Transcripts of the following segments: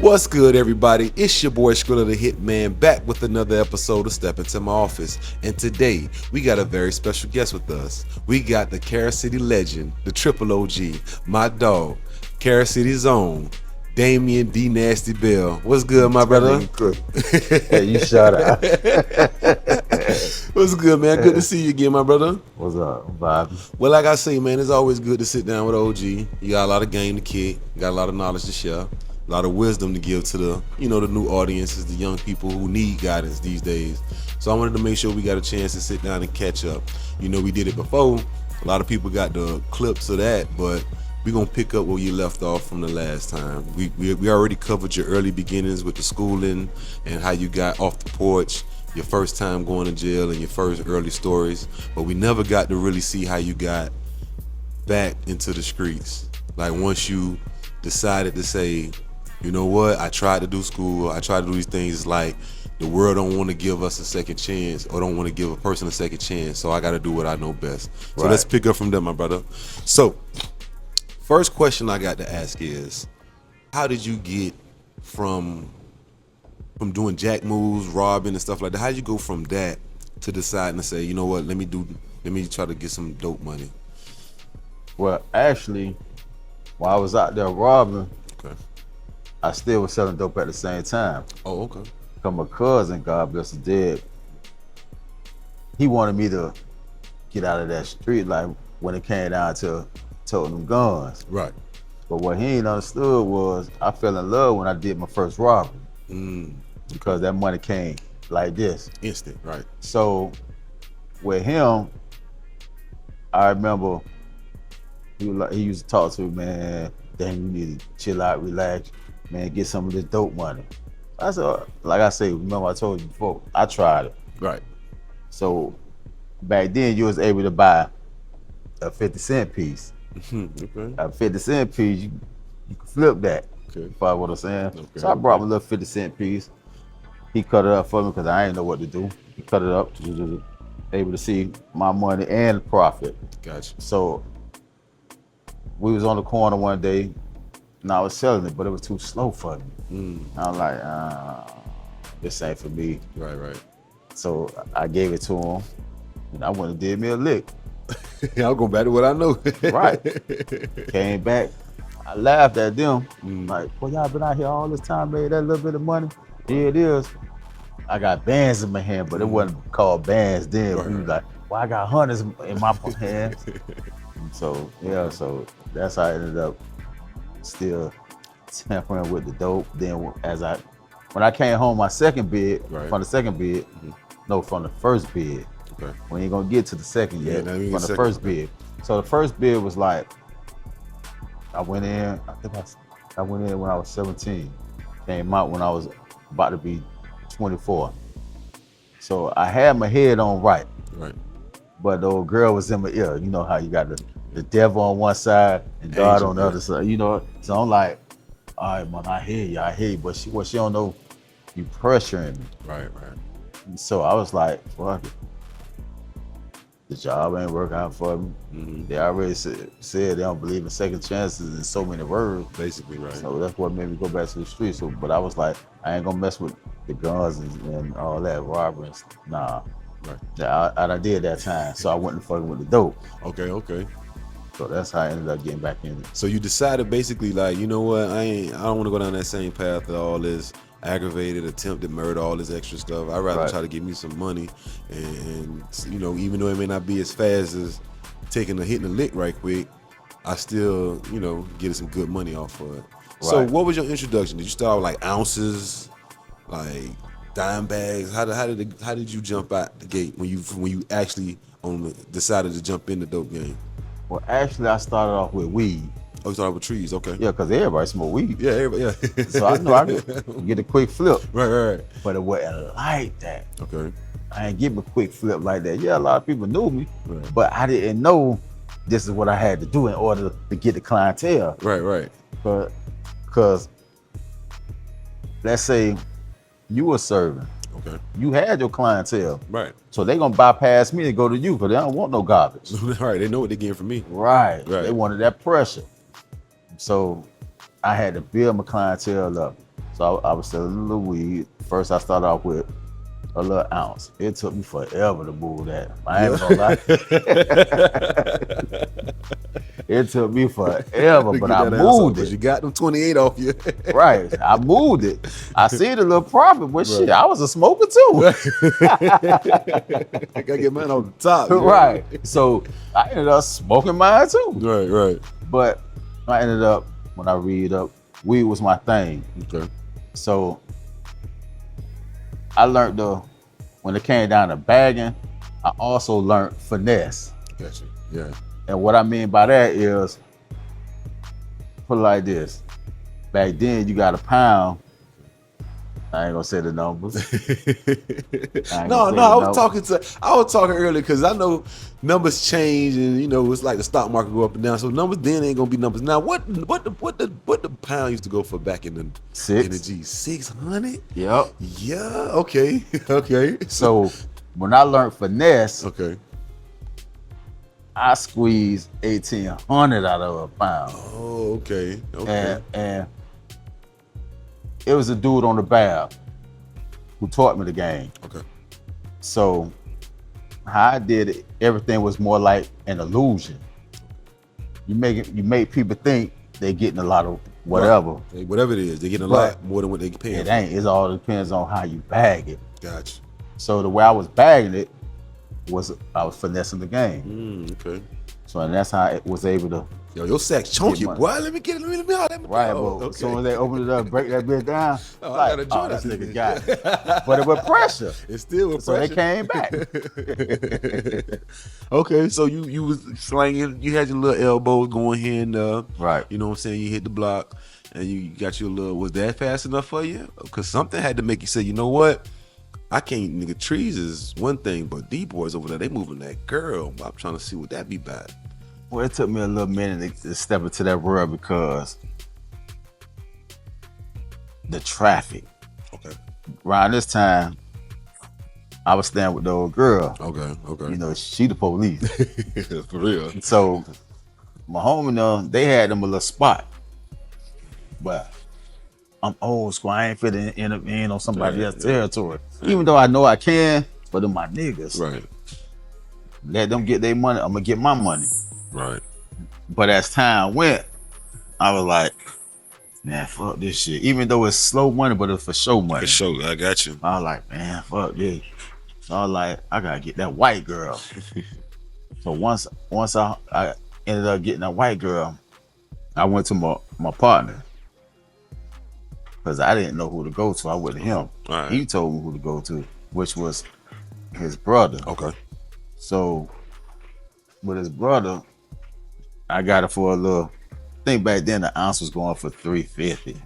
What's good, everybody? It's your boy Skrilla the Hitman, back with another episode of Step Into My Office. And today, we got a very special guest with us. We got the Carol City legend, the triple OG, my dog, Carol City's own, Damian Dnasty Bell. What's good, my brother? Hey, you shout out. What's good, man? Good to see you again, my brother. What's up, Bob? Well, like I say, man, it's always good to sit down with OG. You got a lot of game to kick, you got a lot of knowledge to share, a lot of wisdom to give to the, the new audiences, the young people who need guidance these days. So I wanted to make sure we got a chance to sit down and catch up. We did it before. A lot of people got the clips of that, but we're going to pick up where you left off from the last time. We already covered your early beginnings with the schooling and how you got off the porch, your first time going to jail and your first early stories, but we never got to really see how you got back into the streets. Like once you decided to say, you know what, I tried to do school, I tried to do these things, it's like the world don't want to give us a second chance or don't want to give a person a second chance, so I got to do what I know best. So Let's pick up from there, my brother. So first question I got to ask is, how did you get from doing jack moves, robbing and stuff like that? How did you go from that to deciding to say, you know what, let me try to get some dope money? Well, actually, while I was out there robbing, Okay. I still was selling dope at the same time. Oh, okay. Because my cousin, God bless his dead, he wanted me to get out of that street life when it came down to toting them guns. Right. But what he ain't understood was I fell in love when I did my first robbery. Because that money came like this. Instant, right. So with him, I remember he used to talk to me, man, dang, you need to chill out, relax, man, get some of this dope money. I said, like I say, remember I told you before, I tried it. Right. So back then you was able to buy a 50-cent piece. Okay. A 50-cent piece, you could flip that. Okay. You follow what I'm saying? Okay. So I brought my little 50-cent piece. He cut it up for me because I didn't know what to do. He cut it up, able to see my money and profit. Gotcha. So we was on the corner one day and I was selling it, but it was too slow for me. I was like, this ain't for me. Right. So I gave it to him and I went and did me a lick. I'll go back to what I know. Right. Came back. I laughed at them. Like, well, y'all been out here all this time, made that little bit of money. Here it is. I got bands in my hand, but it wasn't called bands then. Right. We was like, well, I got hundreds in my hands. So that's how I ended up still tampering with the dope. Then when I came home, my second bid, from the second bid, no, from the first bid. Okay. We ain't gonna get to the second yet, from the first bid. So the first bid was like, I went in, I went in when I was 17. Came out when I was about to be 24. So I had my head on right. But the old girl was in my ear. You know how you got the devil on one side and God on the other side, So I'm like, all right, man, I hear you. But she don't know, you pressuring me. Right. And so I was like, fuck it. The job ain't working out for me. They already said they don't believe in second chances in so many words. Basically, right. So that's what made me go back to the street. But I was like, I ain't gonna mess with the guns and all that robbery. Nah. Right. Yeah, I did that time. So I went and fucking with the dope. Okay. So that's how I ended up getting back in it. So you decided basically like, you know what, I don't want to go down that same path of all this aggravated, attempted murder, all this extra stuff. I'd rather try to get me some money and even though it may not be as fast as hitting a lick right quick, I still, getting some good money off of it. Right. So what was your introduction? Did you start with like ounces, like dime bags? How did you jump out the gate when you actually decided to jump in the dope game? Well, actually I started off with weed. Oh, you started with trees, okay. Yeah, because everybody smoke weed. Yeah, everybody, yeah. So I knew I could get a quick flip. Right. But it wasn't like that. Okay. I ain't getting a quick flip like that. Yeah, a lot of people knew me, but I didn't know this is what I had to do in order to get the clientele. Right. Because let's say you were serving. Okay. You had your clientele. Right. So they gonna bypass me and go to you because they don't want no garbage. Right. They know what they're getting from me. Right. They wanted that pressure. So I had to build my clientele up. So I was selling a little weed. First, I started off with a little ounce. It took me forever to move that. I ain't gonna lie. It took me forever, To but get I that ounce off, moved but it. you got them 28 off you. Right. I moved it. I see the little profit, but shit, I was a smoker too. I gotta get mine on the top. Right. So I ended up smoking mine too. Right. But I ended up, when I read up, weed was my thing. Okay. So I learned when it came down to bagging, I also learned finesse. Gotcha. Yeah. And what I mean by that is, put it like this. Back then, you got a pound. I ain't gonna say the numbers. No, I was talking earlier because I know numbers change and it's like the stock market go up and down. So numbers then ain't gonna be numbers. Now what the pound used to go for back in the G? 600? Yep. Yeah. Okay. Okay. So when I learned finesse, Okay. I squeezed 1,800 out of a pound. Oh, okay. Okay. And it was a dude on the bar who taught me the game. Okay. So how I did it, everything was more like an illusion. You make people think they're getting a lot of whatever. Right. Whatever it is, they're getting a lot more than what they paying. It ain't. It all depends on how you bag it. Gotcha. So the way I was bagging it was I was finessing the game. Okay. So and that's how I was able to. Yo, your sack's chunky, boy. Let me get it. Let me out. Right, but as soon as they open it up, break that bitch down, I gotta join this nigga got it. But it was pressure. It's still with pressure. So they came back. Okay, so you was slanging. You had your little elbows going here and right. You know what I'm saying? You hit the block and you got your little. Was that fast enough for you? Because something had to make you say, you know what? I can't. Nigga, trees is one thing, but these boys over there, they moving that girl. I'm trying to see what that be bad. Well, it took me a little minute to step into that world because the traffic. Okay. Around this time, I was staying with the old girl. Okay. She the police. For real. So my home and them, they had them a little spot. But I'm old school. I ain't fit in on somebody else's territory. Even though I know I can, but they're my niggas. Right. Let them get their money. I'm gonna get my money. Right. But as time went, I was like, man, fuck this shit. Even though it's slow money, but it's for show money. For sure, I got you. I was like, man, fuck this. So I was like, I gotta get that white girl. So once I ended up getting that white girl, I went to my partner. Because I didn't know who to go to. I went to him. Right. He told me who to go to, which was his brother. Okay. So with his brother, I got it for a little. I think back then the ounce was going for $350.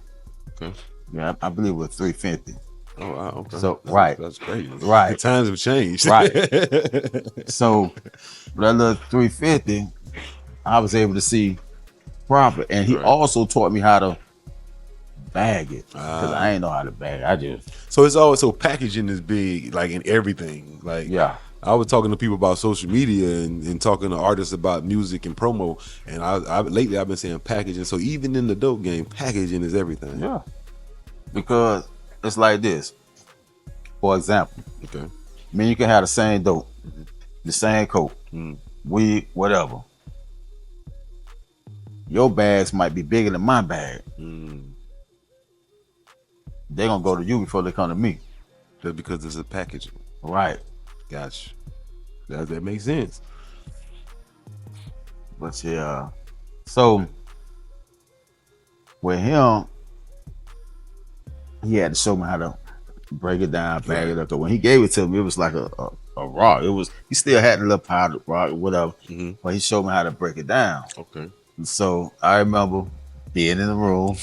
Okay. Yeah, I believe it was $350. Oh wow. Okay. So right. That's crazy. Right. The times have changed. Right. So with that little $350, I was able to see profit, and he also taught me how to bag it because I ain't know how to bag it. I just so it's always packaging is big, like in everything. Like I was talking to people about social media and talking to artists about music and promo, and I lately I've been saying packaging. So even in the dope game, packaging is everything. Yeah, because it's like this. For example, okay, I mean you can have the same dope, the same coat, weed, whatever. Your bags might be bigger than my bag. They're gonna go to you before they come to me. Just because it's a packaging. Right. Gotcha. That makes sense. But yeah. So with him, he had to show me how to break it down, bag it up. Cause when he gave it to me, it was like a rock. It was he still had a little powder rock or whatever. But he showed me how to break it down. Okay. So I remember being in the room.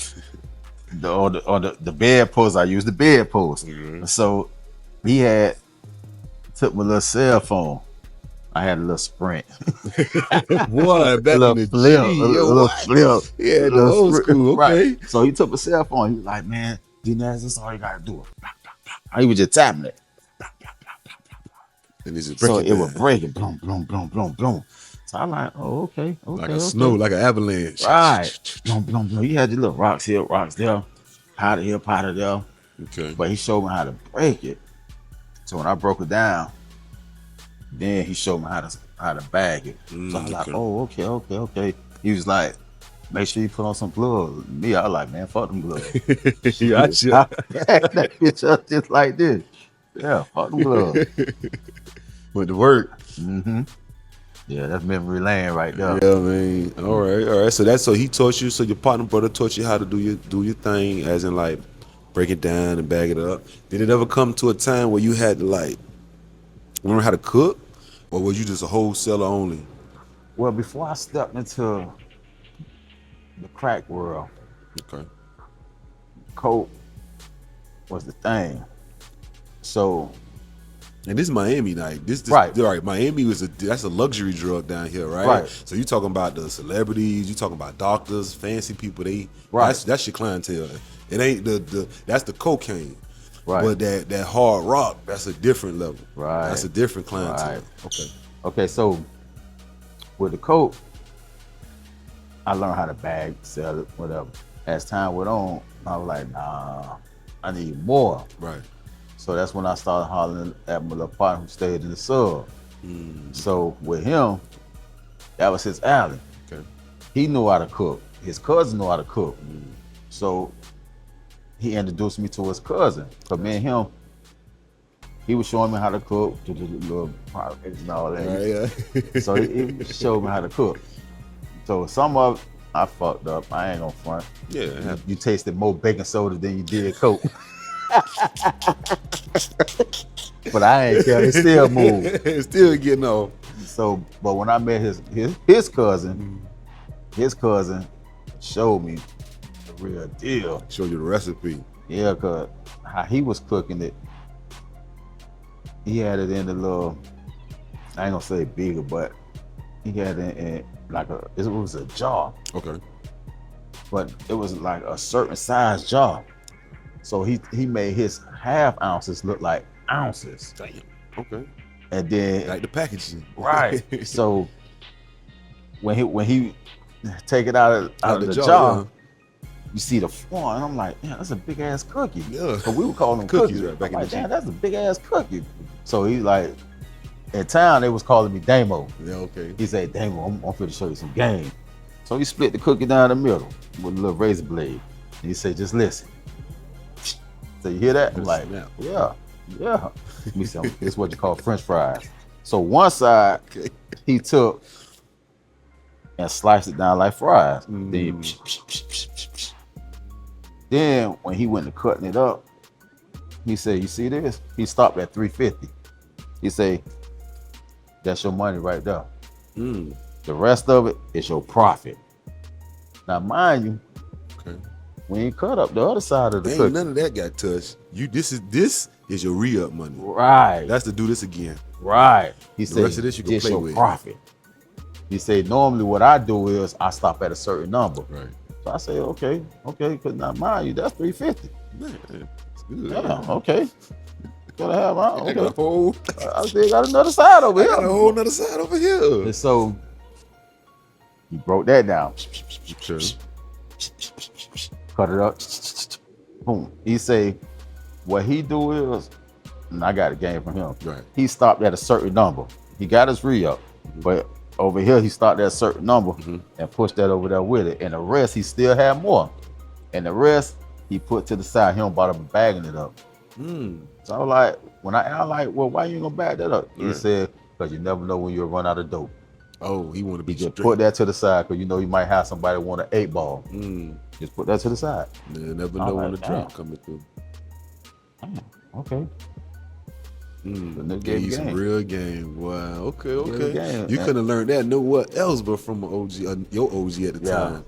The bed post, I used the bed post. So he took my little cell phone. I had a little Sprint. What? A little flip. A little flip. Yeah, the old school. Okay. Right. So he took my cell phone. He was like, man, Dnasty, that's all you gotta do. He was just tapping it. And it's just so it would break it. Boom, boom, boom, boom, boom. So I'm like, oh, okay. Like a snow, like an avalanche. Right. Boom, boom, boom. You had your little rocks here, rocks there. powder here, powder there. Okay. But he showed me how to break it. So when I broke it down, then he showed me how to bag it. So I was like, Okay. oh, okay. He was like, make sure you put on some gloves. Me, I was like, man, fuck them gloves. Gotcha. I bagged that bitch up just like this. Yeah, fuck them gloves. Went to work. Mm-hmm. Yeah, that's memory lane right there. Yeah, man. All right. So he taught you. So your partner brother taught you how to do your thing, as in like break it down and bag it up. Did it ever come to a time where you had to like learn how to cook, or was you just a wholesaler only? Well, before I stepped into the crack world, Okay. coke was the thing. So, And this is Miami, like this Right. Right. Miami that's a luxury drug down here, right? Right. So you talking about the celebrities, you talking about doctors, fancy people. Right. That's your clientele. It ain't that's the cocaine. Right. But that hard rock, that's a different level. Right. That's a different clientele. Right. Okay, so with the coke, I learned how to bag, sell it, whatever. As time went on, I was like, nah, I need more. Right. So that's when I started hollering at my little partner who stayed in the sub. So with him, that was his alley. Okay. He knew how to cook. His cousin knew how to cook. So he introduced me to his cousin. So me and him, he was showing me how to cook, do the little projects and all that. Right, yeah. So he showed me how to cook. So some of it, I fucked up. I ain't gonna front. Yeah. You tasted more baking soda than you did coke. But I ain't care. It still moved. It's still getting off. So, but when I met his cousin, his cousin showed me the real deal. Show you the recipe. Yeah, cause how he was cooking it, he had it in the little, I ain't gonna say bigger, but he had it in like it was a jar, Okay. but it was like a certain size jar. So he made his half ounces look like ounces. Damn. Okay. And then Like the packaging. right. So when he take it out of the jar, yeah. you see the form, and I'm like, yeah, that's a big ass cookie. Yeah. So we would call them Cookies, cookies. right, back I'm in like, the damn, G. that's a big ass cookie. So he's like, in town they was calling me Damo. Yeah, okay. He said, Damo, I'm finna show you some game. So he split the cookie down the middle with a little razor blade. And he said, just listen. So you hear that? I'm like, Snap. yeah. Let me see, it's what you call French fries. So one side Okay. he took and sliced it down like fries. Then when he went to cutting it up, he said, you see this? He stopped at $3.50. He said, that's your money right there. The rest of it is your profit. Now, mind you, Okay. we ain't cut up the other side of the Ain't cookie. none of that got touched. This is your re-up money. Right. That's to do this again. Right. He The said, rest of this you can this play your with. profit. He said, normally what I do is I stop at a certain number. Right. So I say, okay, because now mind you, that's $3.50. Man, it's good. Yeah, okay. Gotta have my I got a whole, I still got another side over I got a here. whole nother side over here. And so he broke that down. Sure. Cut it up. Boom. He say, what he do is, and I got a game from him. Right. He stopped at a certain number. He got his re-up, but over here he stopped at a certain number and pushed that over there with it. And the rest he still had more. And the rest he put to the side. He don't bother bagging it up. So I was like, I'm like, well, why you ain't gonna bag that up? He Right. said, because you never know when you'll run out of dope. Oh, he want to be He just straight. put that to the side because you know you might have somebody want an 8-ball. Just put that to the side. Yeah, never I'm know when like, the drop damn. coming through. Okay. Gave you some real game. Wow. Okay. game, You man. couldn't have learned that nowhere else but from an OG, your OG at the Yeah. time.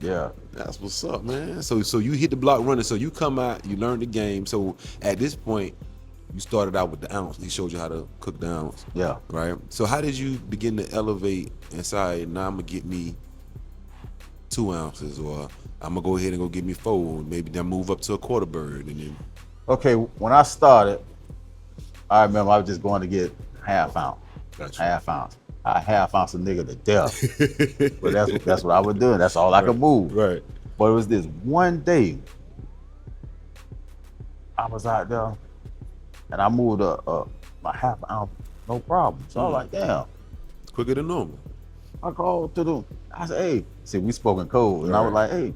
Yeah. That's what's up, man. So you hit the block running. So you come out, you learn the game. So at this point, you started out with the ounce. He showed you how to cook the ounce. Yeah. Right. So how did you begin to elevate and say, now I'm gonna get me 2 ounces, or I'm gonna go ahead and go get me 4, and maybe then move up to a quarter bird, and then Okay, when I started, I remember I was just going to get half ounce. Gotcha. Half ounce. I half ounce a nigga to death. But that's what I was doing. That's all I could move. Right. But it was this one day I was out there and I moved a half ounce, no problem. So I was like, damn. Quicker than normal. I called to them. I said, hey, see, we spoke in code. And I was like, hey,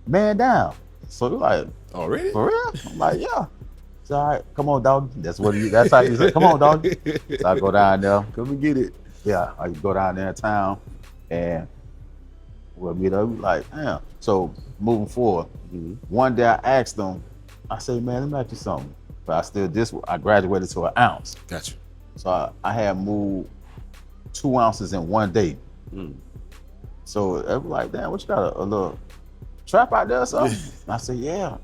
man down. So they're like, already? For real? I'm like, yeah. So all right, come on, dog. That's how you say, come on, dog. So I go down there. Come and get it. Yeah, I go down there in town and we'll meet up. Like, damn. So moving forward, one day I asked them, I say, man, let me ask you something. But I graduated to an ounce. Gotcha. So I had moved 2 ounces in one day. So it was like, damn, what you got, a little trap out there or something? I said, yeah.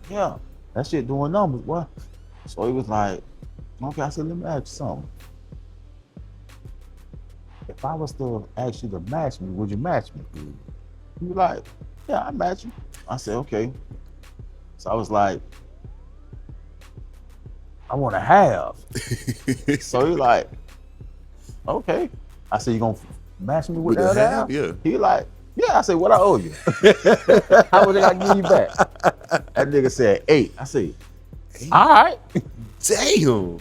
That shit doing numbers, boy. So he was like, okay, I said, let me ask you something. If I was to ask you to match me, would you match me? He was like, yeah, I match you. I said, okay. So I was like, I want to have. So he like, okay. I said, you gonna match me with that half? Yeah. He like, yeah. I said, what I owe you? How much I give you back? That nigga said 8. I said, 8? All right. Damn.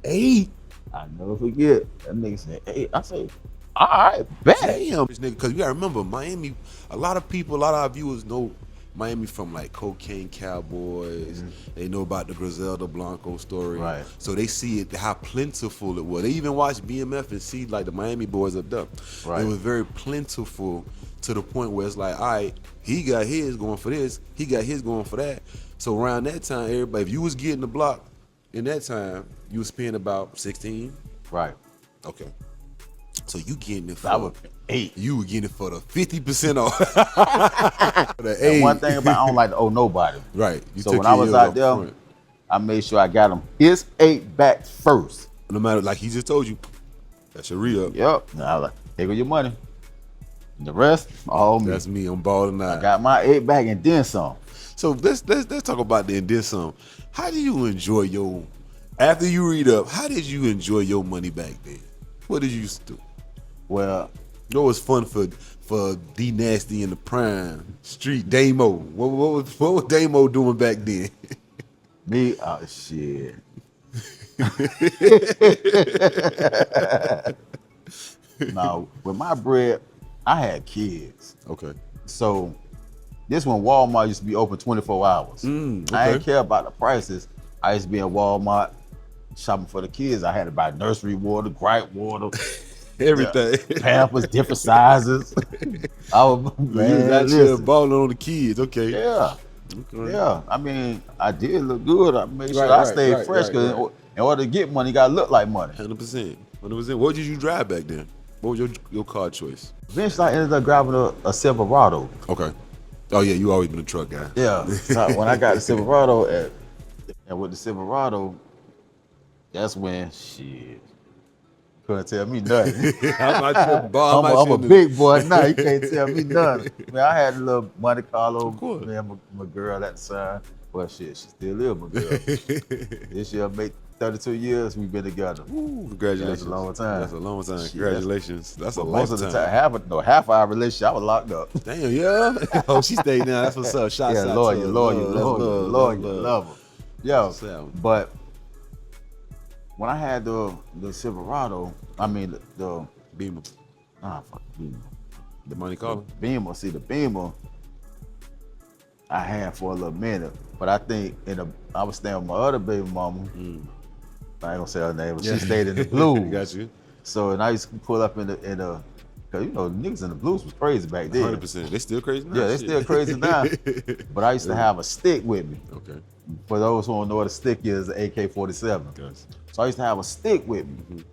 8. I never forget. That nigga said 8. I said, all right, bet. Damn, this nigga, because you gotta remember, Miami, a lot of our viewers know Miami from like Cocaine Cowboys. They know about the Griselda Blanco story. Right. So they see it, how plentiful it was. They even watch BMF and see like the Miami boys up there. Right. It was very plentiful to the point where it's like, all right, he got his going for this, he got his going for that. So around that time, everybody, if you was getting the block in that time, you was paying about 16. Right. Okay. So you getting it for 8. You were getting it for the 50% off. The 8. And one thing about I don't like to owe nobody. Right. So when I was out there, I made sure I got him his 8 back first. No matter, like he just told you, that's your re-up. Yep. Now I was like, here go your money. And the rest, all me. That's me. I'm balling out. I got my 8 back and then some. So let's talk about the and then some. How do you enjoy after you read up? How did you enjoy your money back then? What did you used to do? Well, you know, it was fun for Dnasty in the prime street Damo. What was Damo doing back then? Me, oh shit. Now, with my bread, I had kids. Okay. So this when Walmart used to be open 24 hours. Okay. I didn't care about the prices. I used to be in Walmart shopping for the kids. I had to buy nursery water, gripe water, everything. Pampers, different sizes. I was, man, you was actually balling on the kids. Okay. Yeah. Okay. Yeah. I mean, I did look good. I made sure I stayed fresh because in order to get money, you gotta look like money. 100%. 100%. What did you drive back then? What was your car choice? Eventually, I ended up driving a Silverado. Okay. Oh yeah, you always been a truck guy. Yeah. So when I got the Silverado, and with the Silverado, that's when shit couldn't tell me nothing. I'm a big boy now. You can't tell me nothing. Man, I had a little Monte Carlo. Man, my girl at the time. Well, shit, she still is my girl. This year make 32 years we've been together. Ooh, congratulations. That's a long time. That's a long time. Shit, congratulations. That's a long most time. Most of the time, half our relationship, I was locked up. Damn, yeah. Oh, she stayed down. That's what's up. Shots out love to you, her. love you, love her. Yo, but when I had the Silverado, I mean the Beamer. Fuck Beamer. The Monte Carlo? Beamer. See, the Beamer I had for a little minute, but I think I was staying with my other baby mama. I ain't gonna say her name, but she stayed in the Blues. Got you. So, and I used to pull up in the cause you know, niggas in the Blues was crazy back then. 100%. They still crazy now? Yeah, they still crazy now. But I used to have a stick with me. Okay. For those who don't know what a stick is, an AK-47. Yes. So I used to have a stick with me.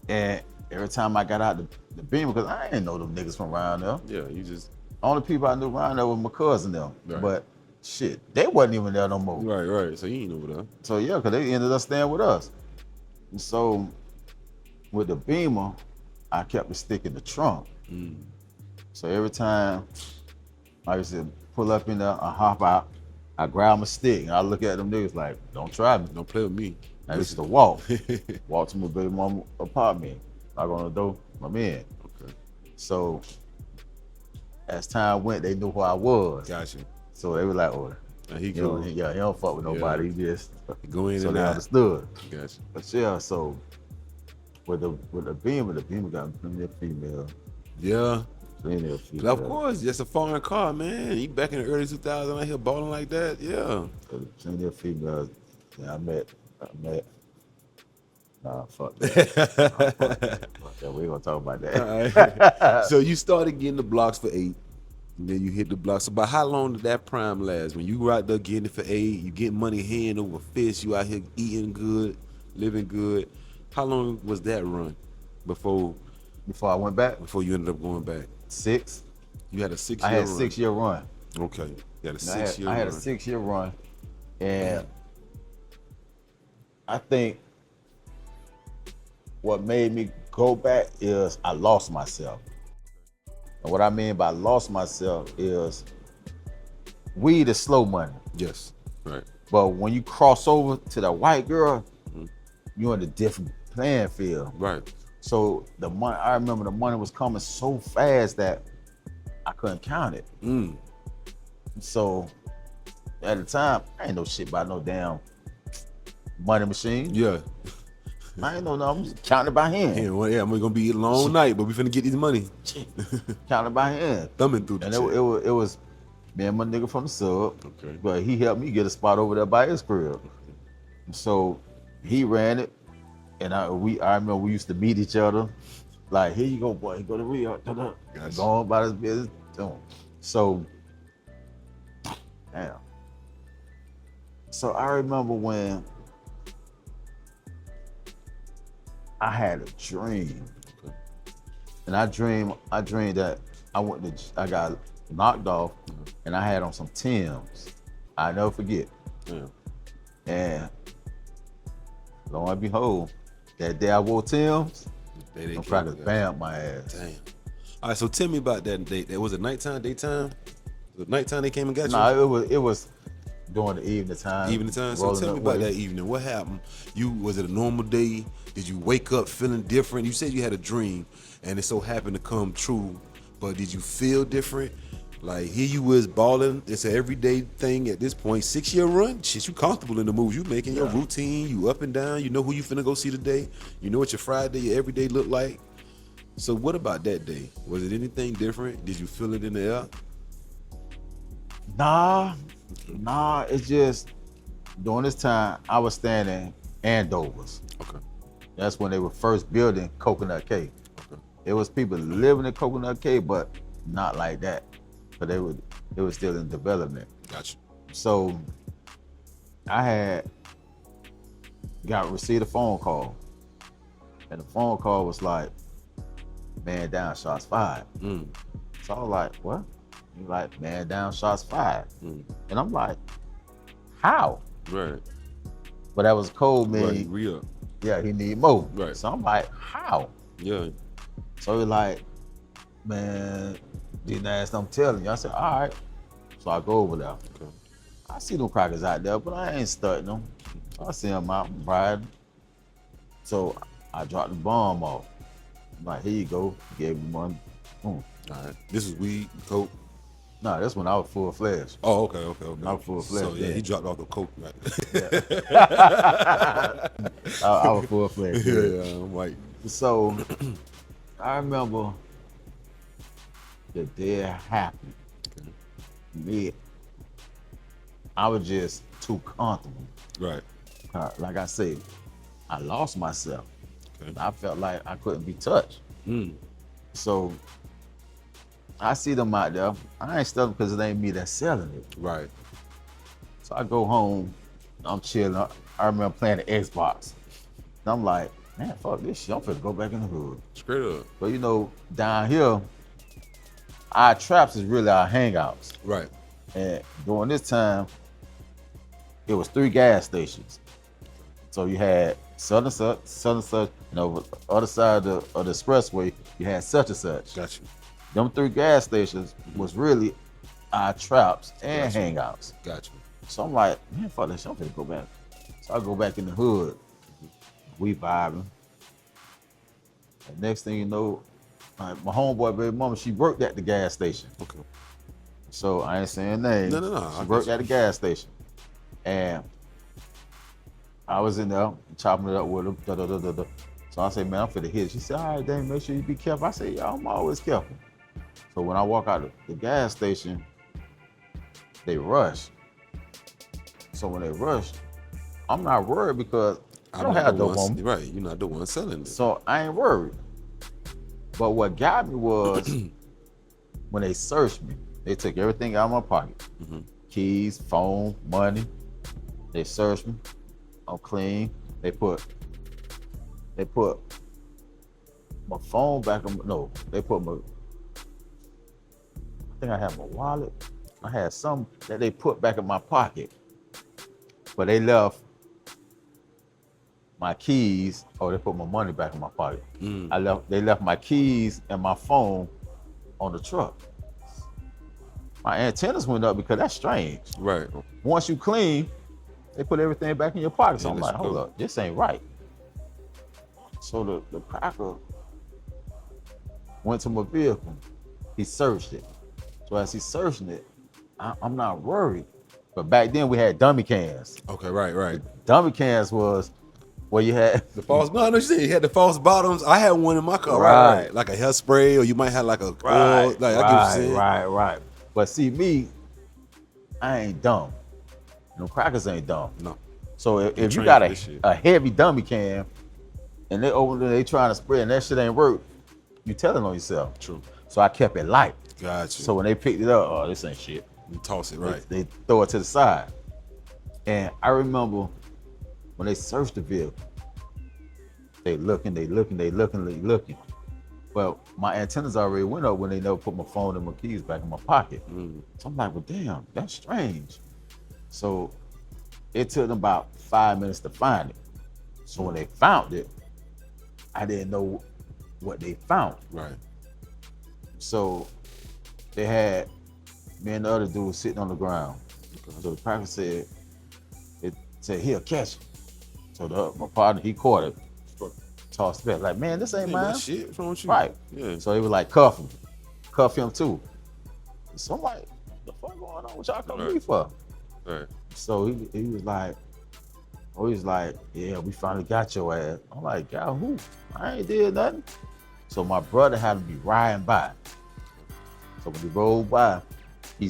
And every time I got out the Beamer, because I ain't know them niggas from around there. Yeah, you just... Only people I knew around there was my cousin them. Right. But shit, they wasn't even there no more. Right. So you ain't over there. So yeah, because they ended up staying with us. And so with the Beamer, I kept the stick in the trunk. So every time I used to pull up in there, I hop out, I grab my stick, and I look at them niggas like, don't try me. Don't play with me. I used to walk to my baby mama apartment, knock on the door, I'm in. Okay. So as time went, they knew who I was. Gotcha. So they were like, oh, He You know, cool. he don't fuck with nobody. He just Go in so and they out. understood. Gotcha. But yeah, so with the Beamer got plenty of female. Yeah. Plenty of female. Of course, that's a foreign car, man. You back in the early 2000s out here balling like that, yeah. Plenty of females. Yeah, I met. Nah, fuck that. Fuck that. We ain't gonna talk about that. All right. So you started getting the blocks for 8, and then you hit the blocks. So about how long did that prime last? When you were out there getting it for 8, you get money hand over fist, you out here eating good, living good. How long was that run before I went back, you ended up going back? 6. You had a 6-year run. I had a 6-year run. Okay. You had a 6-year run. I had a 6-year run, and I think what made me go back is I lost myself. And what I mean by lost myself is weed is slow money. Yes. Right. But when you cross over to the white girl, you're in a different playing field. Right. So the money, I remember the money was coming so fast that I couldn't count it. So at the time, I ain't know shit about no damn money machine. Yeah. I ain't know no, I'm just counting it by hand. Yeah, well, yeah, I'm gonna be a long night, but we finna get this money. Counting it by hand. Thumbing through the And check. it was me and my nigga from the sub. Okay. But he helped me get a spot over there by his crib. So he ran it, and I remember we used to meet each other. Like, here you go, boy. Go to Rio. Gotcha. Going about his business. So, damn. So I remember when I had a dream. Okay. And I dreamed that I got knocked off, and I had on some Timbs. I never forget. Yeah. And lo and behold, that day I wore Timbs, They I'm trying to bam my ass. Damn. All right, so tell me about that date. Was it nighttime, daytime? Was it nighttime they came and got you? No, it was during the evening time. Evening time. So tell me about that evening. What happened? Was it a normal day? Did you wake up feeling different? You said you had a dream, and it so happened to come true. But did you feel different? Like, here you was balling. It's an everyday thing at this point. 6-year run. Shit, you comfortable in the moves you making. Your routine. You up and down. You know who you finna go see today. You know what your Friday, your everyday look like. So what about that day? Was it anything different? Did you feel it in the air? Nah, it's just during this time I was staying in Andover's. Okay. That's when they were first building Coconut Cay. Okay. There was people living in Coconut Cay, but not like that. But they were still in development. Gotcha. So I had received a phone call. And the phone call was like, man down, shots fired. So I was like, what? He's like, man down, shots fired. And I'm like, how? Right. But that was cold, man. Right. Re-up. Yeah, he need more. Right. So I'm like, how? Yeah. So he's like, man, Dnasty, I'm telling you. I said, all right. So I go over there. Okay. I see them crackers out there, but I ain't studying them. I see them out riding. So I dropped the bomb off. I'm like, here you go. Gave him money. Boom. All right. This is weed, coke. No, that's when I was full-fledged. Oh, okay. I was full-fledged. So yeah, he dropped off the coke, right? I was full-fledged. Yeah, I'm like. So I remember the day it happened. Me, I was just too comfortable. Right. Like I said, I lost myself. Okay. I felt like I couldn't be touched. So I see them out there. I ain't studying because it ain't me that's selling it. Right. So I go home, I'm chilling. I remember playing the Xbox. And I'm like, man, fuck this shit. I'm finna go back in the hood. Straight up. But you know, down here, our traps is really our hangouts. Right. And during this time, it was 3 gas stations. So you had such and such, and over the other side of the expressway, you had such and such. Got you. Them 3 gas stations was really our traps and hangouts. Got you. So I'm like, man, fuck this shit, I'm finna go back. So I go back in the hood. We vibing. And next thing you know, my homeboy baby mama, she worked at the gas station. Okay. So I ain't saying names. No. She worked at a gas station. And I was in there chopping it up with her. So I said, man, I'm finna hit it. She said, all right, Dane, make sure you be careful. I said, yeah, I'm always careful. So when I walk out the gas station, they rush. So when they rush, I'm not worried because I don't have dope on me. Right, you're not the one selling it. So I ain't worried. But what got me was when they searched me, they took everything out of my pocket. Mm-hmm. Keys, phone, money. They searched me. I'm clean. They put my phone back on. No, they put my. I think I had my wallet. I had some that they put back in my pocket, but they left my keys. Oh, they put my money back in my pocket. They left my keys and my phone on the truck. My antennas went up because that's strange. Right. Once you clean, they put everything back in your pocket. So Yeah, I'm like, hold up, this ain't right. So the cracker went to my vehicle. He searched it. So as he's searching it, I'm not worried. But back then we had dummy cans. Okay, right. Dummy cans was where you had The false, no, you said you had the false bottoms. I had one in my car, right. Like a hairspray, or you might have like a oil. Like, I get what you're saying. Right. But see me, I ain't dumb. No crackers ain't dumb. No. So if you got a heavy dummy can and they open it, they trying to spray and that shit ain't work, you telling on yourself. True. So I kept it light. Gotcha. So when they picked it up, oh, this ain't shit. You toss it, right. They throw it to the side. And I remember when they searched the vehicle, they looking. Well, my antennas already went up when they never put my phone and my keys back in my pocket. So I'm like, well, damn, that's strange. So it took them about 5 minutes to find it. So when they found it, I didn't know what they found. Right. So they had me and the other dude sitting on the ground. Okay. So the cracker said, he'll catch it. So my partner, he caught it, tossed it back. Like, man, this ain't mine. Shit, what's wrong with you? Right. Yeah. So he was like, cuff him too. So I'm like, the fuck going on? What y'all come to me for? Right. So he was like, yeah, we finally got your ass. I'm like, God, who? I ain't did nothing. So my brother had to be riding by. So when he rolled by, he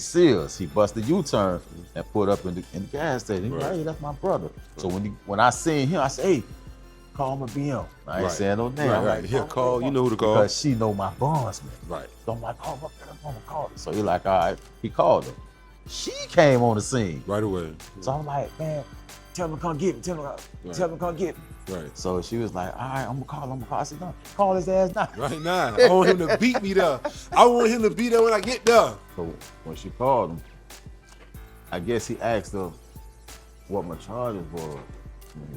busted U-turn and put up in the gas station. He was like, hey, that's my brother. So when I seen him, I said, hey, call my BM. I ain't saying no name. Right. Like, He'll call, you know who to call. Because she know my bondsman. Right. So I'm like, call my phone, call her. So he like, all right, he called her. She came on the scene. Right away. So I'm like, man, tell him to come get me. Tell him to come get me. Right. So she was like, all right, I'm gonna call. I said, no, call his ass now. Right now. I want him to beat me there. I want him to be there when I get there. So when she called him, I guess he asked her what my charges were.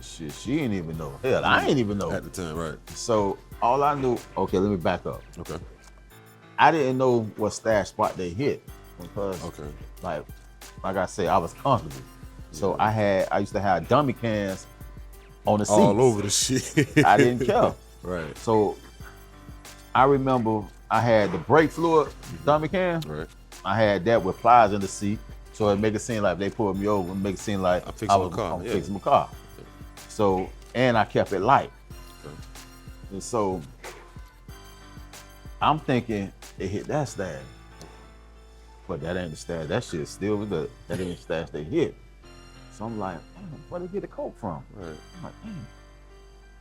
Shit, she didn't even know. Hell, I ain't even know. At the time, right. So all I knew, okay, let me back up. Okay. I didn't know what stash spot they hit because, like I said, I was comfortable. So I used to have dummy cans on the seats. All over the shit. I didn't care. Right. So I remember I had the brake fluid dummy can. Right. I had that with pliers in the seat. So it make it seem like they pulled me over and make it seem like I'm fixing my car. So, and I kept it light. Okay. And so I'm thinking they hit that stash. But that ain't the stash. That shit still was that ain't the stash they hit. So I'm like, where they get the coke from? Right. I'm like, damn.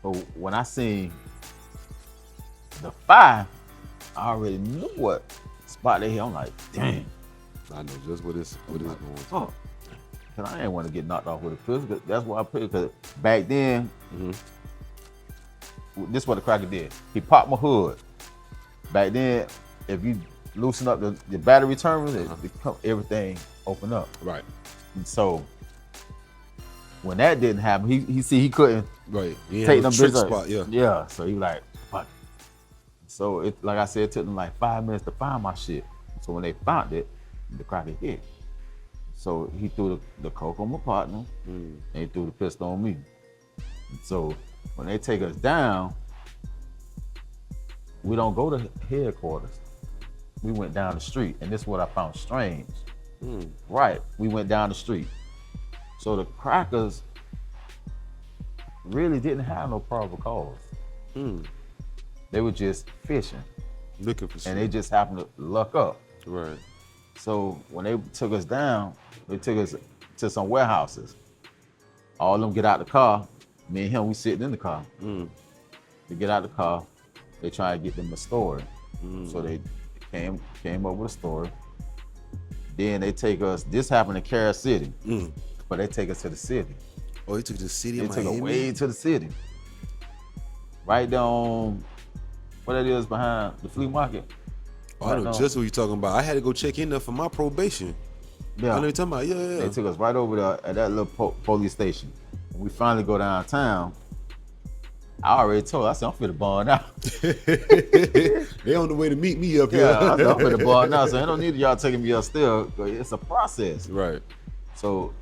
But when I seen the fire, I already knew what spot they hit. I'm like, damn. I know just what it's going on. Cause I ain't want to get knocked off with a pistol. That's why I put it. Cause back then, this is what the cracker did. He popped my hood. Back then, if you loosen up the battery terminal, everything open up. Right. And so when that didn't happen, he couldn't take them trick bitches spot. Yeah. So he like, fuck. So it, like I said, it took them like 5 minutes to find my shit. So when they found it, the cracker hit. So he threw the coke on my partner, and he threw the pistol on me. And so when they take us down, we don't go to headquarters. we went down the street, and this is what I found strange. Mm. Right, we went down the street. So the crackers really didn't have no probable cause. Mm. They were just fishing, Looking for and they just happened to luck up. Right. So when they took us down, they took us to some warehouses. All of them get out the car. Me and him, we sitting in the car. Mm. They get out the car. They try to get them a story. Mm. So they came up with a story. Then they take us. This happened in Carol City, Mm. but they take us to the city. Oh, he took the city They of took us Miami. way to the city. Right down, what that is behind the flea market. Oh, I know just what you're talking about. I had to go check in there for my probation. Yeah. I know you're talking about. Yeah. They took us right over there at that little police station. When we finally go downtown, I already told her, I said, I'm finna bond out. They on the way to meet me up here. Yeah, I said, I'm finna bond out. So I don't need y'all taking me upstairs. It's a process. Right. So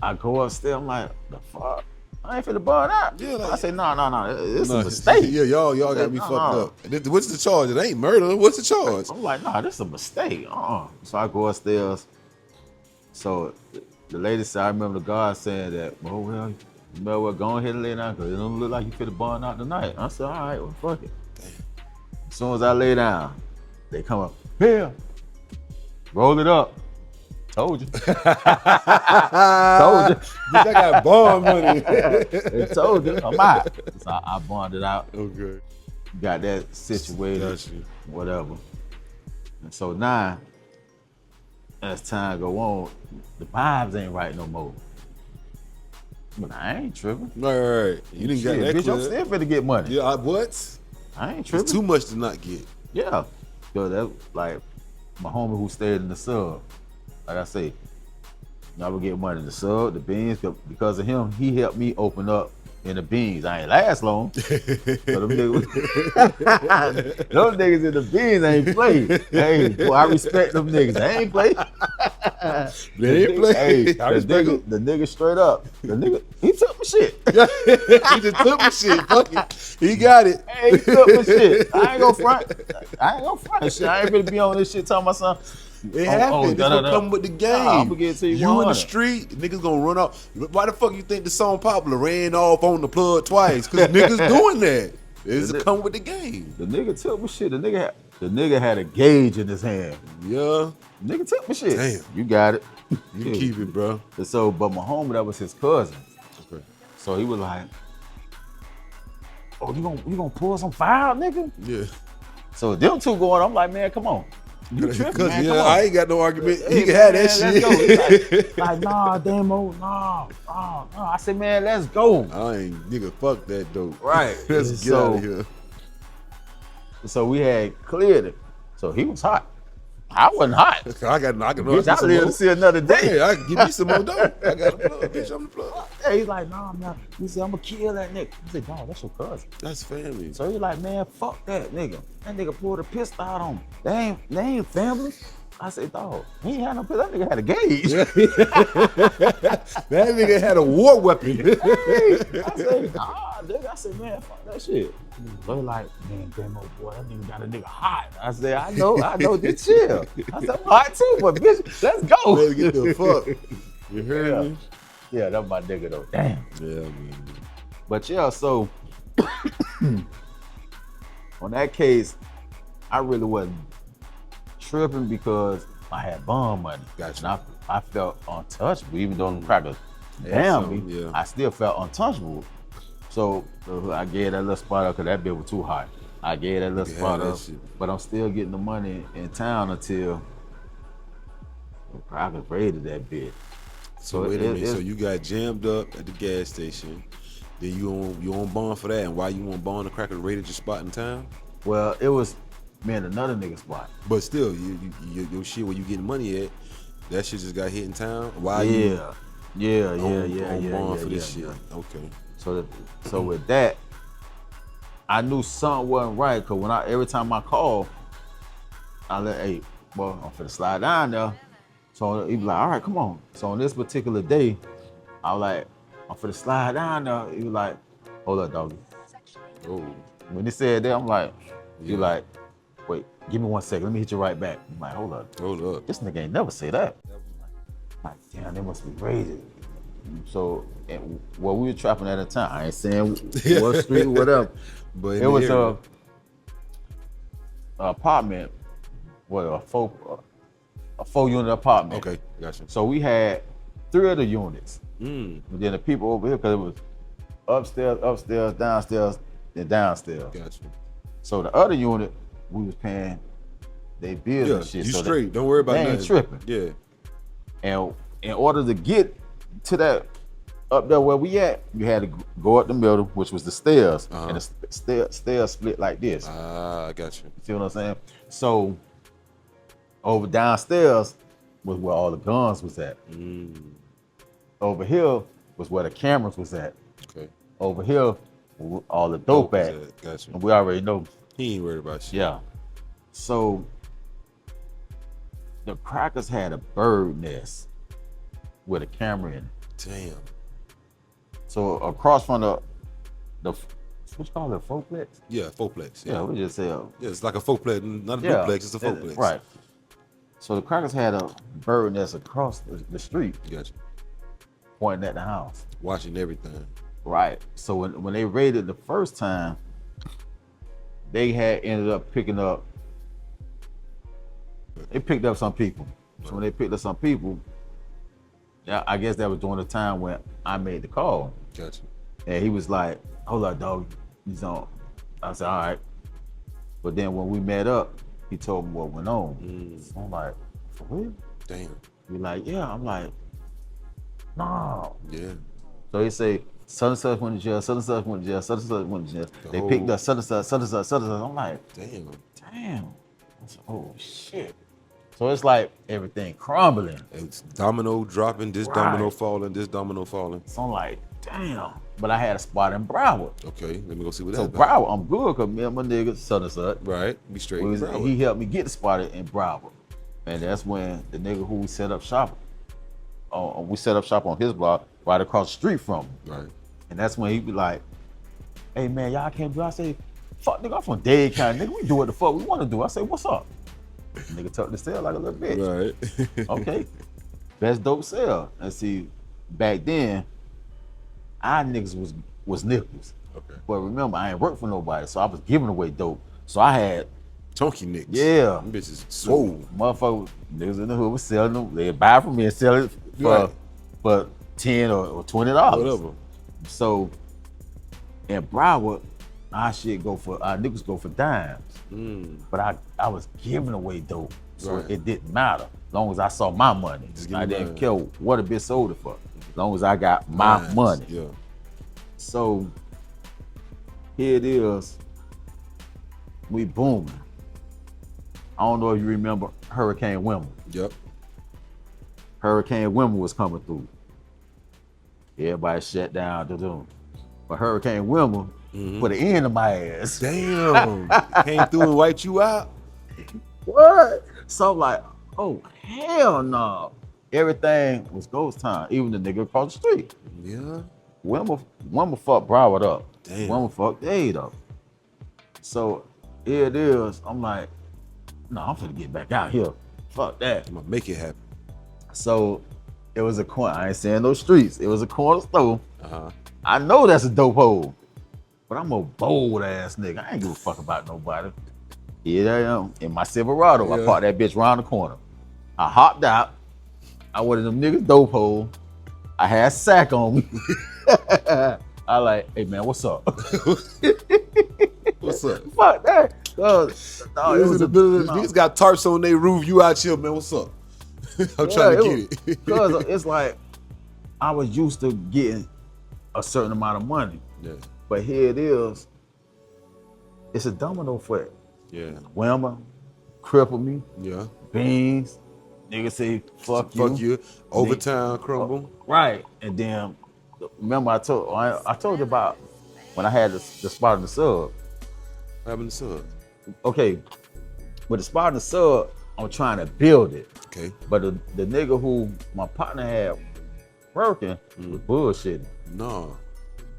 I go upstairs, I'm like, the fuck? I ain't finna bond out. Yeah, like- I say, no, it's a mistake. Yeah, y'all got me No, fucked no. up. What's the charge? It ain't murder. What's the charge? I'm like, nah, this is a mistake. So I go upstairs. So the lady said, I remember the guard saying that, oh, well, you better well go ahead and lay down because it don't look like you finna bond out tonight. I said, all right, well, fuck it. As soon as I lay down, they come up, here, roll it up. Told you. Told you. Bitch, I got bond money. They told you. I'm out. So I bonded out. Okay. Got that situated. Got you. Whatever. And so now, as time go on, the vibes ain't right no more. But I ain't tripping. Right. You didn't get that Bitch, I'm clear. still finna get money. Yeah, what? I ain't tripping. It's too much to not get. Yeah. Yo, that like my homie who stayed in the sub. Like I say, I would get money in the sub, the beans, because of him, he helped me open up in the beans. I ain't last long. So them niggas, them niggas in the beans ain't play. Hey, boy, I respect them niggas. They ain't play. They ain't play. Hey, I respect them. the nigga straight up. The nigga, he took my shit. He just took my shit. Fuck it. He got it. Hey, he took my shit. I ain't gonna front. Shit. I ain't gonna be on this shit telling my son. It happened. It's gonna come with the game. I'm gonna get it to you. You in the 100. street, niggas gonna run off. Why the fuck you think the song popular ran off on the plug twice? Cause niggas doing that. It's to come with the game. The nigga took my shit. The nigga had a gauge in his hand. Yeah. The nigga took my shit. Damn. You got it. You keep it, bro. And so, but my homie, that was his cousin. Okay. So he was like, "Oh, you gonna pull some fire out, nigga?" Yeah. So them two going, I'm like, man, come on. You tripping, man, come on. I ain't got no argument. Hey, He can have that man, shit. let's go. He's like, nah, Damo, nah. I said, man, let's go. I ain't, nigga, fuck that dope. Right. Let's get So- out of here. So we had cleared it. So he was hot. I wasn't hot. I can Bitch, I live to see another day. Yeah, I can give me some more dope. I got a plug, bitch. I'm the plug. Hey, he's like, nah, man. He said, I'm gonna kill that nigga. I said, dog, that's your cousin. That's family. So he like, man, fuck that nigga. That nigga pulled a pistol out on him. They ain't family. I said, dog, he ain't had no pistol. That nigga had a gauge. That nigga had a war weapon. Hey, I said, nah, nigga. I said, man, fuck that shit. So he like, man, damn old boy, that nigga got a nigga hot. I said, I know, just chill. I said, I'm hot too, but bitch, let's go. Let's get the fuck. You heard me? Yeah, that's my nigga though. Damn. Yeah, man. But yeah, so on that case, I really wasn't tripping because I had bond money. Gotcha. And I felt untouchable, even though the crackers damn me. Yeah. I still felt untouchable. So I gave that little spot up because that bit was too hot. I gave that little You spot had that up, shit. but I'm still getting the money in town until the crackers raided that bit. So wait a minute. So you got jammed up at the gas station. Then you on bond for that. And why you on bond? The crackers raided your spot in town. Well, it was me and another nigga spot. But still, your shit where you getting money at, that shit just got hit in town. Why Yeah, on bond for this shit? yeah. Okay. So with that, I knew something wasn't right because every time I call, I let, hey, boy, I'm finna slide down there. So he be like, all right, come on. So on this particular day, I was like, I'm finna slide down there. He was like, hold up, doggy. Oh. When he said that, I'm like, he Yeah. like, wait, Give me 1 second. Let me hit you right back. I'm like, hold up. Hold up. This nigga ain't never say that. I'm like, damn, they must be crazy. So, well, we were trapping at a time. I ain't saying what street or whatever. But It was a apartment, a 4-unit apartment. Okay, gotcha. So we had 3 other units. Mm. And then the people over here, because it was upstairs, downstairs, and downstairs. Gotcha. So the other unit, we was paying their bills and shit. You so straight. Don't worry about they nothing. ain't tripping. Yeah. And in order to get to that up there where we at, you had to go up the middle, which was the stairs. And the stairs split like this. I got you. See what I'm saying? So over downstairs was where all the guns was at. Mm. Over here was where the cameras was at. Okay. Over here, all the dope at. Gotcha. And we already know. He ain't worried about shit. Yeah. So the crackers had a bird nest with a camera in it. Damn. So across from the what you call it, fourplex? Yeah, fourplex. Yeah, we just say yeah, it's like a fourplex, not a duplex, it's a fourplex. Right. So the crackers had a bird nest across the street. Gotcha. Pointing at the house. Watching everything. Right. So when they raided the first time, they had ended up picking up. They picked up some people. So when they picked up some people, yeah, I guess that was during the time when I made the call. Gotcha. And he was like, "Hold up, dog. He's on." I said, "All right." But then when we met up, he told me what went on. So I'm like, "For real?" Damn. He like, "Yeah." I'm like, "No." Yeah. So he say, "Such and such went to jail, such and such went to jail, such and such went to jail." They picked up such and such, such and such, such and such. I'm like, damn. I said, "Oh shit." So it's like everything crumbling. It's domino dropping, this domino falling, this domino falling. So I'm like, damn. But I had a spot in Broward. Okay, let me go see what So that's about. Broward, I'm good because me and my niggas, such and such. Right, be straight. Broward. He helped me get the spot in Broward. And that's when the nigga who we set up shop, we set up shop on his block right across the street from him. Right. And that's when he be like, "Hey man, y'all can't do it." I say, "Fuck nigga, I'm from Dade County, nigga. We do what the fuck we want to do." I say, "What's up?" Nigga tucked the cell like a little bitch. Right. Okay. Best dope sell. And see, back then, our niggas was nickels. Okay. But remember, I ain't worked for nobody, so I was giving away dope. So I had chunky niggas. Yeah. Them bitches swole. Motherfuckers, niggas in the hood was selling them. They'd buy from me and sell it for $10 or $20. Whatever. So in Broward, our niggas go for dimes. But I was giving away dope. So it didn't matter. As long as I saw my money. I didn't care what a bitch sold it for. As long as I got my money. Yeah. So here it is. We booming. I don't know if you remember Hurricane Wilma. Yep. Hurricane Wilma was coming through. Everybody shut down. But Hurricane Wilma put an end to my ass. Damn. Came through and wiped you out. What? So I'm like, oh, hell no. Everything was ghost town, even the nigga across the street. Yeah. Wilma fucked Broward up. Damn. Wilma fucked Dade up. So here it is. I'm like, no, I'm finna get back out here. Fuck that. I'm gonna make it happen. So it was a corner. I ain't saying no streets. It was a corner store. Uh-huh. I know that's a dope hole, but I'm a bold ass nigga. I ain't give a fuck about nobody. Here I am in my Silverado. I parked that bitch around the corner. I hopped out. I went in them niggas dope hole. I had a sack on me. I like, hey man, what's up? What's up? Fuck that. Niggas got tarps on their roof. You out here, man. What's up? I'm trying to get it. Because it's like I was used to getting a certain amount of money. Yeah. But here it is. It's a domino effect. Yeah. Wilma, cripple me. Yeah. Beans. Nigga say, fuck you. Overtime crumble. Right. And then, remember I told you about when I had the spot in the sub. What happened to sub? Okay. With the spot in the sub, I'm trying to build it. Okay. But the nigga who my partner had working was bullshitting. No.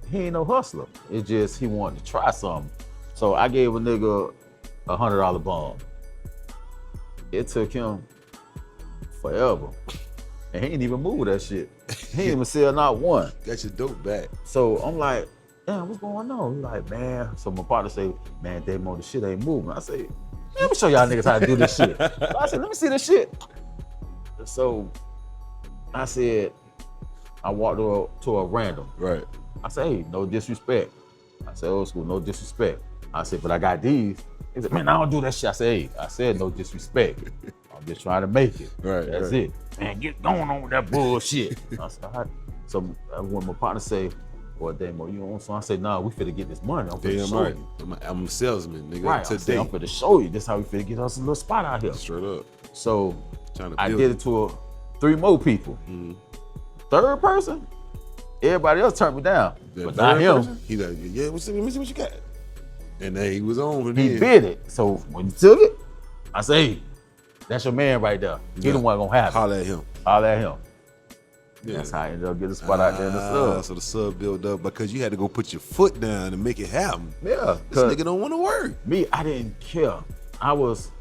He ain't no hustler. It's just he wanted to try something. So I gave a nigga $100 bond. it took him forever. And he didn't even move that shit. He didn't even sell not one. Got your dope back. So I'm like, damn, what's going on? He's like, man. So my partner say, man, Damo, the shit ain't moving. I say, let me show y'all niggas how to do this shit. So I said, let me see this shit. So I said, I walked to a random. Right. I said, hey, no disrespect. I said, old school, no disrespect. I said, but I got these. He said, man, I don't do that shit. I said, hey, I said no disrespect. I'm just trying to make it. Right. That's right. it. Man, get going on with that bullshit. I said, all right. So when my partner say, well, Damo, you know, so I say, nah, we finna get this money. I'm finna show right. you. I'm a salesman, nigga. Right. Today. I'm finna show you. This is how we finna get us a little spot out here. Straight up. So Trying to I build did it to 3 more people. Mm-hmm. Third person, everybody else turned me down. The but not him. Person, he like, yeah, let me see what you got. And then he was on. He bid it. So when he took it, I say, hey, that's your man right there. He the one gonna have it. Holler at him. Holler at him. Yeah. That's how I ended up getting a spot out there in the sub. So the sub built up because you had to go put your foot down and make it happen. Yeah. This nigga don't want to work. Me, I didn't care. I was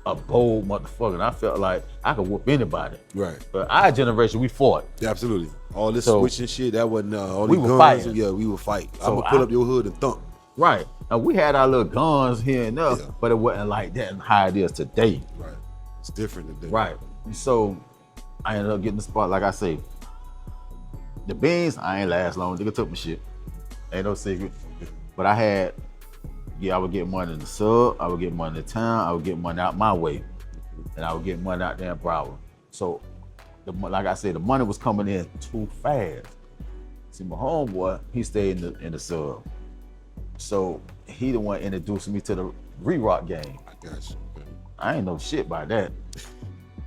a bold motherfucker. And I felt like I could whoop anybody. Right. But our generation, we fought. Yeah, absolutely. All this So, switching shit, that wasn't all we these were guns. fighting. Yeah, we would fight. So I'm gonna pull up your hood and thump. Right. Now we had our little guns here and there, Yeah. but it wasn't like that and how it is today. Right. It's different today. Right. So I ended up getting the spot, like I say. The beans, I ain't last long. Nigga took my shit. Ain't no secret. But I had, I would get money in the sub, I would get money in the town, I would get money out my way. And I would get money out there in Broward. So, like I said, the money was coming in too fast. See, my homeboy, he stayed in the sub. So, he the one introduced me to the re-rock game. I got you. Okay. I ain't know shit about that.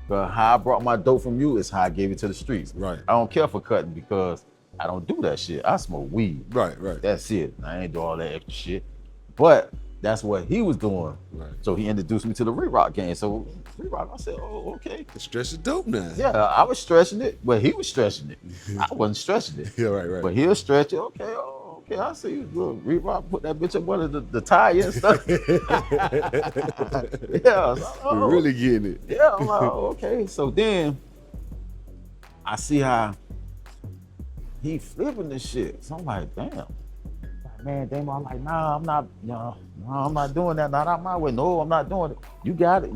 But how I brought my dope from you is how I gave it to the streets. Right. I don't care for cutting because I don't do that shit. I smoke weed. Right, right. That's it. I ain't do all that extra shit. But that's what he was doing. Right. So he introduced me to the re-rock game. So re-rock, I said, oh, okay. The stress is dope now. Yeah, I was stretching it, but he was stretching it. I wasn't stretching it. Yeah, right. But he'll stretch it. Okay, okay, I see you. Look, re-rock, put that bitch up under the tire and stuff. Yeah. So, You're really getting it. yeah, I'm like, oh, okay. So then I see how he flipping this shit. So I'm like, damn. Like, man, Damo, I'm like, nah, I'm not, no, I'm not doing that. Not out my way. No, I'm not doing it. You got it.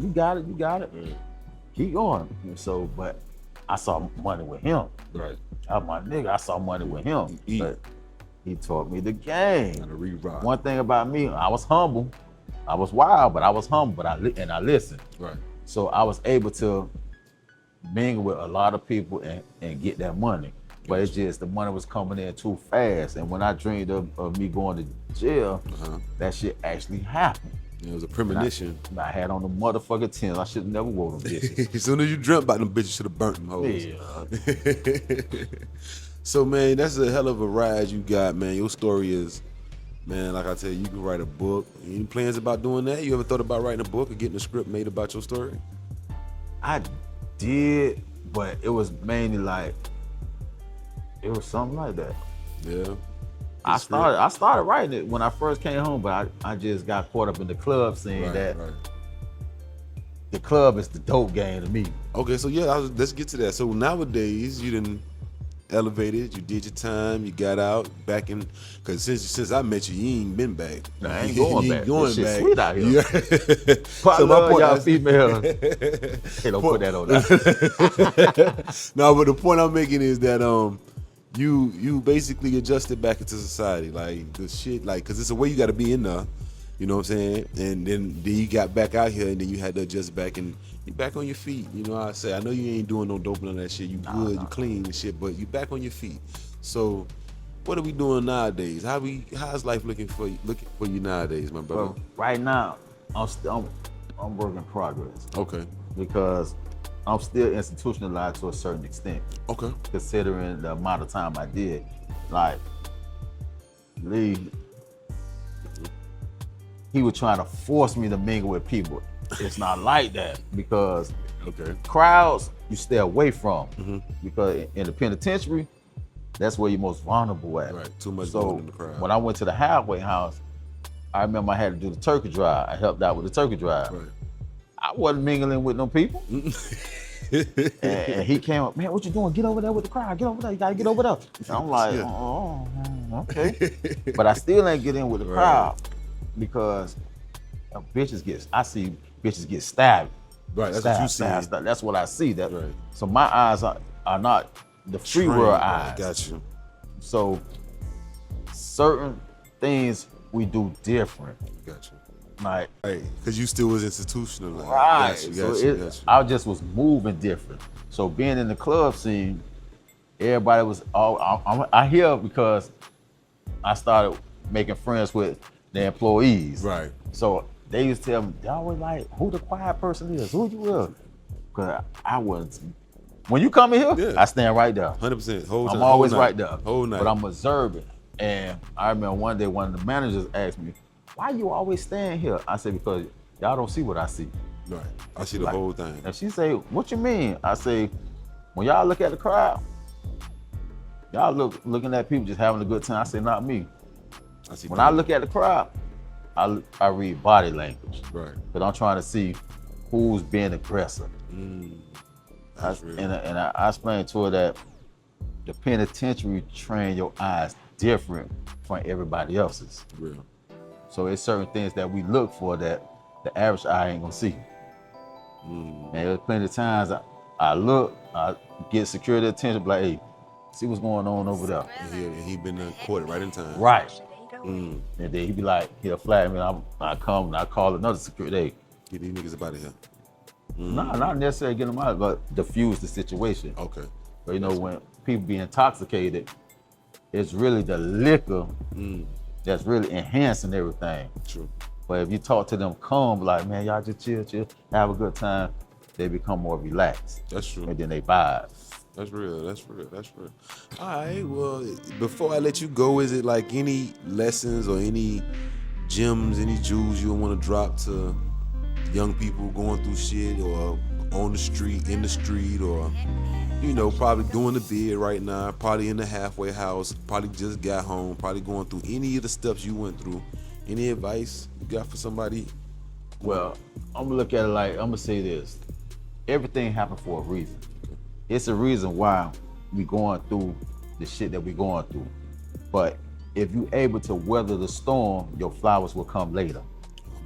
Keep going. And so, but I saw money with him. Right. I'm my nigga, I saw money with him. Eat. But he taught me the game. Gotta re-rock. One thing about me, I was humble. I was wild, but I was humble, but I listened. Right. So I was able to mingle with a lot of people and get that money. But it's just the money was coming in too fast. And when I dreamed of me going to jail, that shit actually happened. It was a premonition. I had on the motherfucking tins. I should have never wore them bitches. As soon as you dreamt about them bitches, should have burnt them hoes. Yeah. So, man, that's a hell of a ride you got, man. Your story is, man, like I tell you, you can write a book. Any plans about doing that? You ever thought about writing a book or getting a script made about your story? I did, but it was mainly like, it was something like that. Yeah. I started writing it when I first came home, but I just got caught up in the club scene that the club is the dope game to me. Okay, so yeah, let's get to that. So nowadays, you done elevated, you did your time, you got out, back in, because since I met you, you ain't been back. I ain't going back. Going this shit back. Sweet out here. Yeah. But So I my love point y'all is- females. Hey, don't put that on that. No, but the point I'm making is that you basically adjusted back into society, like the shit, like, cause it's a way you got to be in there, you know what I'm saying? And then you got back out here, and then you had to adjust back, and you back on your feet. You know what I say? I know you ain't doing no dope on that shit. You good, you clean and shit, but you back on your feet. So, what are we doing nowadays? How's life looking for you nowadays, my brother? Well, right now, I'm work in progress Okay. because I'm still institutionalized to a certain extent, Okay. considering the amount of time I did. Like, Lee, he was trying to force me to mingle with people. It's not like that because Okay. crowds you stay away from because in the penitentiary, that's where you're most vulnerable at. Right. Too much So going in the crowd. when I went to the halfway house, I remember I had to do the turkey drive. I helped out with the turkey drive. Right. I wasn't mingling with no people. and he came up, man, what you doing? Get over there with the crowd. Get over there. You gotta get over there. And I'm like, oh, okay. But I still ain't get in with the crowd because I see bitches get stabbed. Right, that's what you see. That's what I see. So my eyes are not the free world eyes. Got you. So certain things we do different. Got you. Like, because you still was institutional. Right. Got you. I just was moving different. So being in the club scene, everybody was I hear because I started making friends with the employees. Right. So they used to tell me, y'all was like, who the quiet person is? Who you with? Because I was. When you come in here, I stand right there. 100%. I'm always right there. Whole night. But I'm observing. And I remember one day one of the managers asked me, why you always stand here? I said, because y'all don't see what I see. Right. I see the whole thing. And she say, what you mean? I say, when y'all look at the crowd, y'all looking at people just having a good time. I say, not me. When I look at the crowd, I read body language. Right. But I'm trying to see who's being aggressive. That's real. And I explained to her that the penitentiary train your eyes different from everybody else's. Real. So it's certain things that we look for that the average eye ain't gonna see. And there's plenty of times I look, I get security attention, be like, hey, see what's going on over there. And he been caught right in time. Right. And then he be like, he'll flag me, and I come and I call another security. Hey, get these niggas up out of here. Nah, not necessarily get them out, but diffuse the situation. Okay. But you know, when people be intoxicated, it's really the liquor that's really enhancing everything. True. But if you talk to them calm, like, man, y'all just chill, have a good time, they become more relaxed. That's true. And then they vibe. That's real. All right, well, before I let you go, is it like any lessons or any gems, any jewels you want to drop to young people going through shit or on the street, in the street, or, you know, probably doing the bid right now, probably in the halfway house, probably just got home, probably going through any of the steps you went through? Any advice you got for somebody? Well, I'm gonna look at it like, I'm gonna say this. Everything happened for a reason. It's a reason why we going through the shit that we going through. But if you able to weather the storm, your flowers will come later.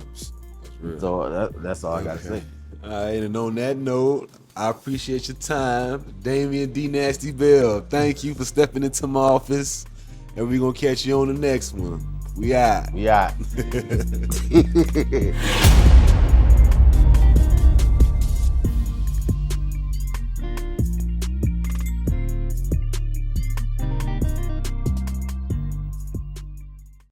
That's real. So that's all I gotta say. All right, and on that note, I appreciate your time. Damian Dnasty Bell, thank you for stepping into my office. And we're gonna catch you on the next one. We out.